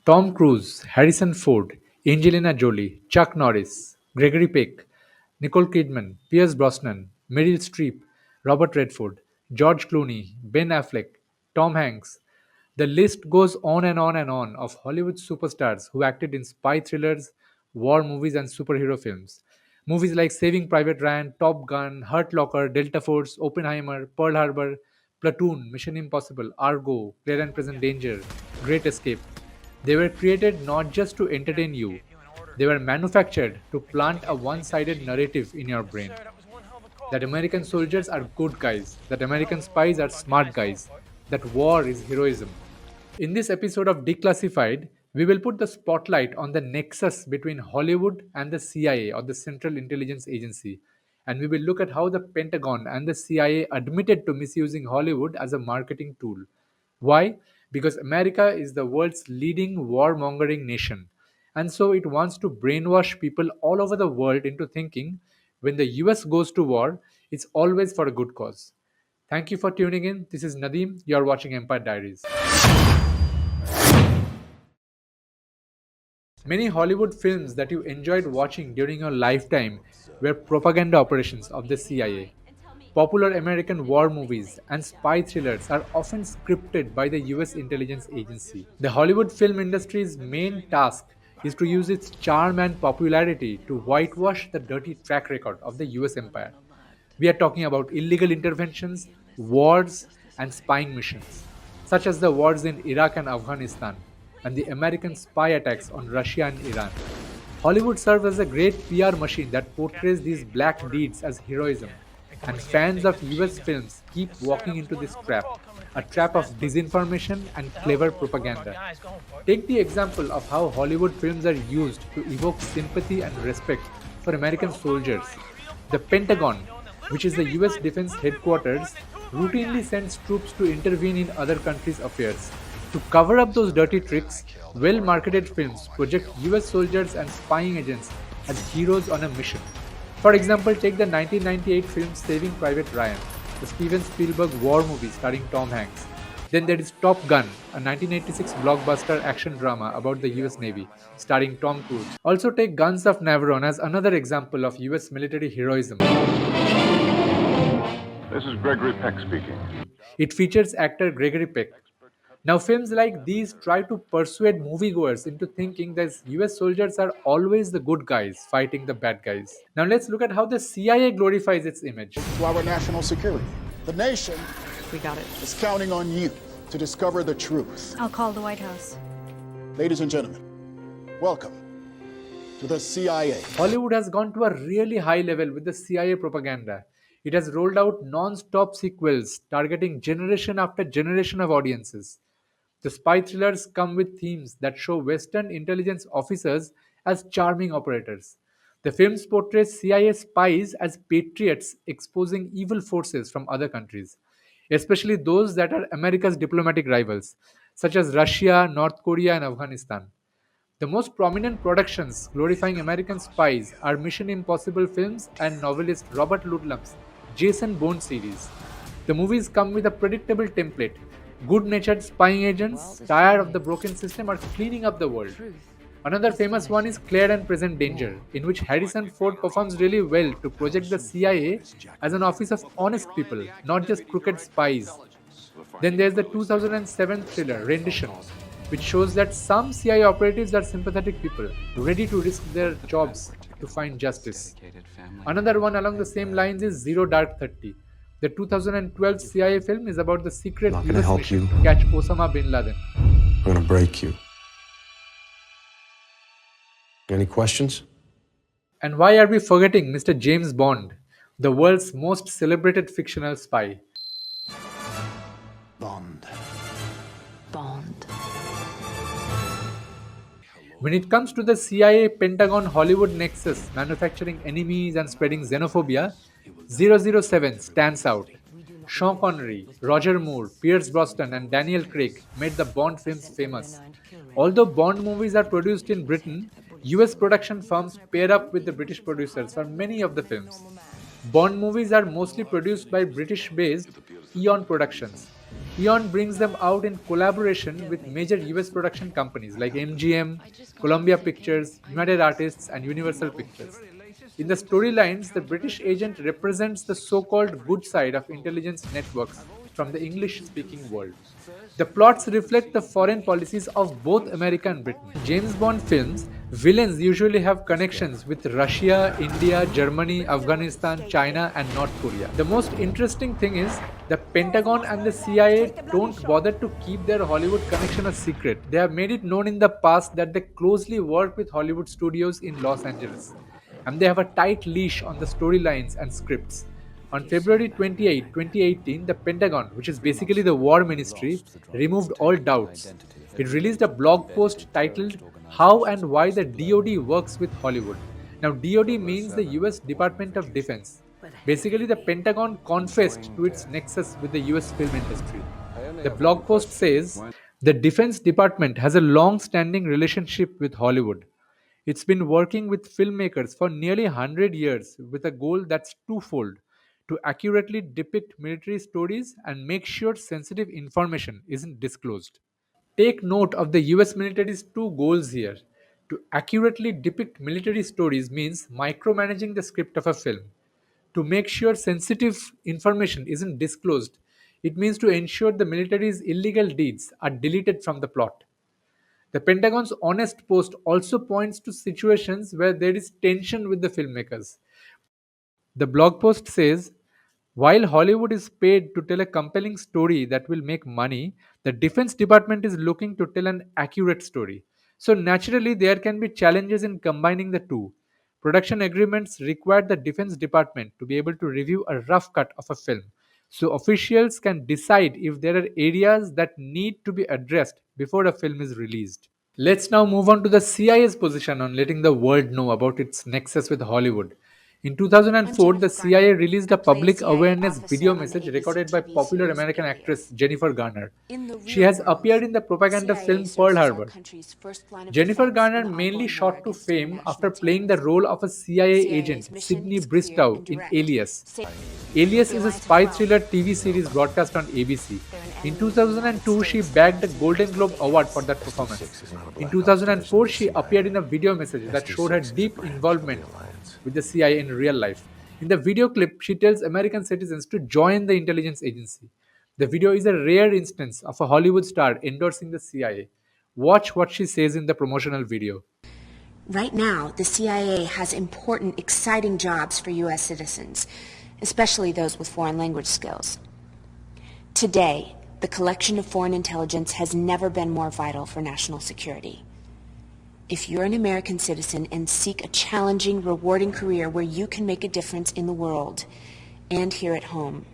Tom Cruise, Harrison Ford, Angelina Jolie, Chuck Norris, Gregory Peck, Nicole Kidman, Pierce Brosnan, Meryl Streep, Robert Redford, George Clooney, Ben Affleck, Tom Hanks. The list goes on and on and on of Hollywood superstars who acted in spy thrillers, war movies, and superhero films. Movies like Saving Private Ryan, Top Gun, Hurt Locker, Delta Force, Oppenheimer, Pearl Harbor, Platoon, Mission Impossible, Argo, Clear and Present Danger, Great Escape. They were created not just to entertain you, they were manufactured to plant a one sided narrative in your brain that American soldiers are good guys, that American spies are smart guys, that war is heroism. In this episode of Declassified, we will put the spotlight on the nexus between Hollywood and the CIA or the Central Intelligence Agency, and we will look at how the Pentagon and the CIA admitted to misusing Hollywood as a marketing tool. Why? Because America is the world's leading warmongering nation, and so it wants to brainwash people all over the world into thinking when the US goes to war, it's always for a good cause. Thank you for tuning in. This is Nadeem. You're watching Empire Diaries. Many Hollywood films that you enjoyed watching during your lifetime were propaganda operations of the CIA. Popular American war movies and spy thrillers are often scripted by the US intelligence agency. The Hollywood film industry's main task is to use its charm and popularity to whitewash the dirty track record of the US empire. We are talking about illegal interventions, wars, and spying missions, such as the wars in Iraq and Afghanistan, and the American spy attacks on Russia and Iran. Hollywood serves as a great PR machine that portrays these black deeds as heroism, and fans of US films keep walking into this trap, a trap of disinformation and clever propaganda. Take the example of how Hollywood films are used to evoke sympathy and respect for American soldiers. The Pentagon, which is the US defense headquarters, routinely sends troops to intervene in other countries' affairs. To cover up those dirty tricks, well marketed films project US soldiers and spying agents as heroes on a mission. For example, take the 1998 film Saving Private Ryan, the Steven Spielberg war movie starring Tom Hanks. Then there is Top Gun, a 1986 blockbuster action drama about the US Navy, starring Tom Cruise. Also take Guns of Navarone as another example of US military heroism. This is Gregory Peck speaking. It features actor Gregory Peck. Now, films like these try to persuade moviegoers into thinking that US soldiers are always the good guys fighting the bad guys. Now, let's look at how the CIA glorifies its image. To our national security. The nation We got it. is counting on you to discover the truth. I'll call the White House. Ladies and gentlemen, welcome to the CIA. Hollywood has gone to a really high level with the CIA propaganda. It has rolled out non stop sequels targeting generation after generation of audiences. The spy thrillers come with themes that show Western intelligence officers as charming operators. The films portray CIA spies as patriots exposing evil forces from other countries, especially those that are America's diplomatic rivals, such as Russia, North Korea, and Afghanistan. The most prominent productions glorifying American spies are Mission Impossible films and novelist Robert Ludlum's Jason Bourne series. The movies come with a predictable template. Good natured spying agents, tired of the broken system, are cleaning up the world. Another famous one is Clear and Present Danger, in which Harrison Ford performs really well to project the CIA as an office of honest people, not just crooked spies. Then there's the 2007 thriller Rendition, which shows that some CIA operatives are sympathetic people, ready to risk their jobs to find justice. Another one along the same lines is Zero Dark 30. The 2012 CIA film is about the secret Not gonna US help mission you. to catch Osama bin Laden. I'm gonna break you. Any questions? And why are we forgetting Mr. James Bond, the world's most celebrated fictional spy? Bond. Bond. When it comes to the CIA Pentagon Hollywood nexus manufacturing enemies and spreading xenophobia, 007 stands out. Sean Connery, Roger Moore, Pierce Brosnan, and Daniel Craig made the Bond films famous. Although Bond movies are produced in Britain, US production firms pair up with the British producers for many of the films. Bond movies are mostly produced by British based Eon Productions, Eon brings them out in collaboration with major US production companies like MGM, Columbia Pictures, United Artists, and Universal Pictures. In the storylines, the British agent represents the so called good side of intelligence networks from the English speaking world. The plots reflect the foreign policies of both America and Britain. In James Bond films, villains usually have connections with Russia, India, Germany, Afghanistan, China, and North Korea. The most interesting thing is the Pentagon and the CIA don't bother to keep their Hollywood connection a secret. They have made it known in the past that they closely work with Hollywood studios in Los Angeles, and they have a tight leash on the storylines and scripts. On February 28, 2018, the Pentagon, which is basically the War Ministry, removed all doubts. It released a blog post titled How and Why the DoD Works with Hollywood. Now, DoD means the US Department of Defense. Basically, the Pentagon confessed to its nexus with the US film industry. The blog post says the Defense Department has a long standing relationship with Hollywood. It's been working with filmmakers for nearly 100 years with a goal that's twofold: to accurately depict military stories and make sure sensitive information isn't disclosed. Take note of the US military's two goals here. To accurately depict military stories means micromanaging the script of a film. To make sure sensitive information isn't disclosed, it means to ensure the military's illegal deeds are deleted from the plot. The Pentagon's honest post also points to situations where there is tension with the filmmakers. The blog post says, while Hollywood is paid to tell a compelling story that will make money, the Defense Department is looking to tell an accurate story. So, naturally, there can be challenges in combining the two. Production agreements require the Defense Department to be able to review a rough cut of a film, so officials can decide if there are areas that need to be addressed before a film is released. Let's now move on to the CIA's position on letting the world know about its nexus with Hollywood. In 2004, the CIA released a public awareness video message recorded by popular American actress Jennifer Garner. She has appeared in the propaganda film Pearl Harbor. Jennifer Garner mainly shot to fame after playing the role of a CIA agent, Sidney Bristow, in Alias. Alias is a spy thriller TV series broadcast on ABC. In 2002, she bagged a Golden Globe Award for that performance. In 2004, she appeared in a video message that showed her deep involvement with the CIA in real life. In the video clip, she tells American citizens to join the intelligence agency. The video is a rare instance of a Hollywood star endorsing the CIA. Watch what she says in the promotional video. Right now, the CIA has important, exciting jobs for U.S. citizens, especially those with foreign language skills. Today, the collection of foreign intelligence has never been more vital for national security. If you're an American citizen and seek a challenging, rewarding career where you can make a difference in the world and here at home,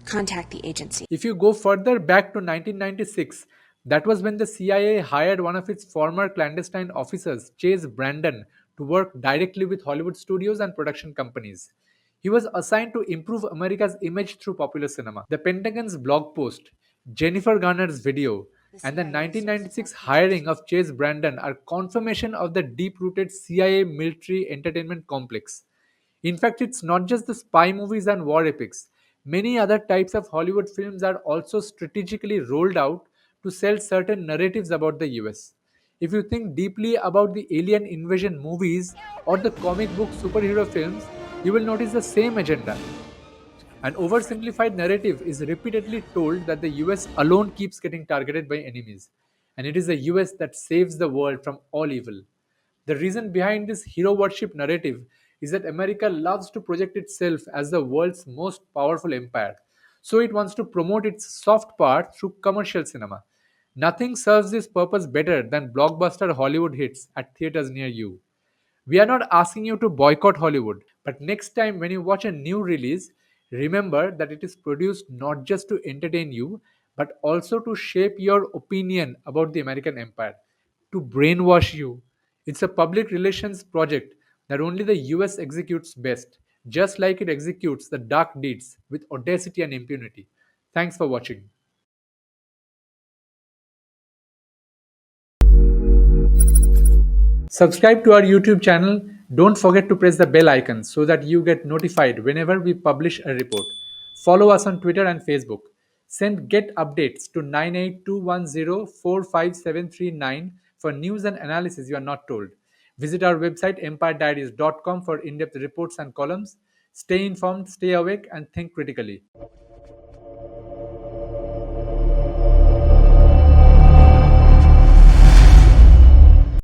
contact the agency. If you go further back to 1996, that was when the CIA hired one of its former clandestine officers, Chase Brandon, to work directly with Hollywood studios and production companies. He was assigned to improve America's image through popular cinema. The Pentagon's blog post, Jennifer Garner's video, and the 1996 hiring of Chase Brandon are confirmation of the deep rooted CIA military entertainment complex. In fact, it's not just the spy movies and war epics. Many other types of Hollywood films are also strategically rolled out to sell certain narratives about the US. If you think deeply about the alien invasion movies or the comic book superhero films, you will notice the same agenda. An oversimplified narrative is repeatedly told that the US alone keeps getting targeted by enemies, and it is the US that saves the world from all evil. The reason behind this hero worship narrative is that America loves to project itself as the world's most powerful empire, so it wants to promote its soft power through commercial cinema. Nothing serves this purpose better than blockbuster Hollywood hits at theaters near you. We are not asking you to boycott Hollywood, but next time when you watch a new release, remember that it is produced not just to entertain you, but also to shape your opinion about the American empire, to brainwash you. It's a public relations project that only the US executes best, just like it executes the dark deeds with audacity and impunity. Thanks for watching. Subscribe to our YouTube channel. Don't forget to press the bell icon so that you get notified whenever we publish a report. Follow us on Twitter and Facebook. Send get updates to 98210457339 for news and analysis you are not told. Visit our website empirediaries.com for in-depth reports and columns. Stay informed, stay awake, and think critically.